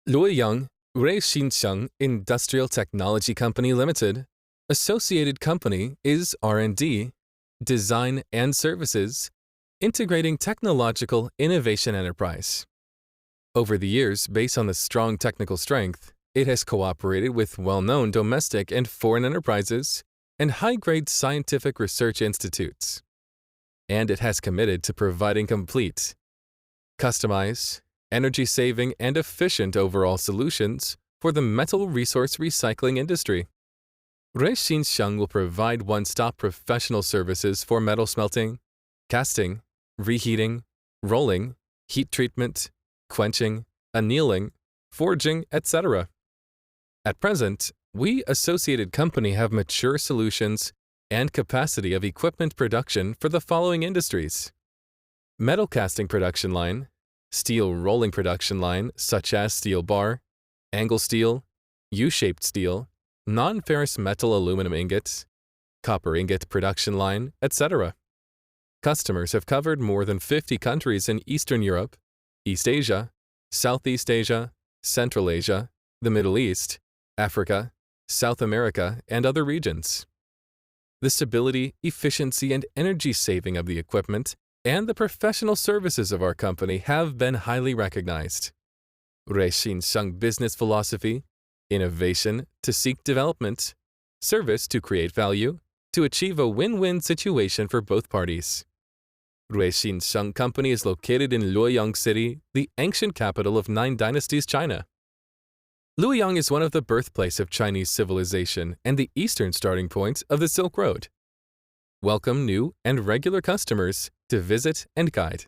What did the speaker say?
Luoyang RXS Industrial Technology Company Limited. Associated company is R&D, Design and Services, integrating technological innovation enterprise. Over the years, based on the strong technical strength, it has cooperated with well-known domestic and foreign enterprises and high-grade scientific research institutes. And it has committed to providing complete, customized, energy-saving and efficient overall solutions for the metal resource recycling industry. RXS will provide one-stop professional services for metal smelting, casting, reheating, rolling, heat treatment, quenching, annealing, forging, etc. At present, we associated company have mature solutions and capacity of equipment production for the following industries: metal casting production line, steel rolling production line such as steel bar, angle steel, U-shaped steel, non-ferrous metal aluminum ingots, copper ingot production line, etc. Customers have covered more than 50 countries in Eastern Europe, East Asia, Southeast Asia, Central Asia, the Middle East, Africa, South America, and other regions. The stability, efficiency, and energy saving of the equipment and the professional services of our company have been highly recognized. RXS business philosophy: innovation to seek development, service to create value, to achieve a win-win situation for both parties. RXS Company is located in Luoyang City, the ancient capital of 9 Dynasties, China. Luoyang is one of the birthplace of Chinese civilization and the eastern starting point of the Silk Road. Welcome new and regular customers to visit and guide.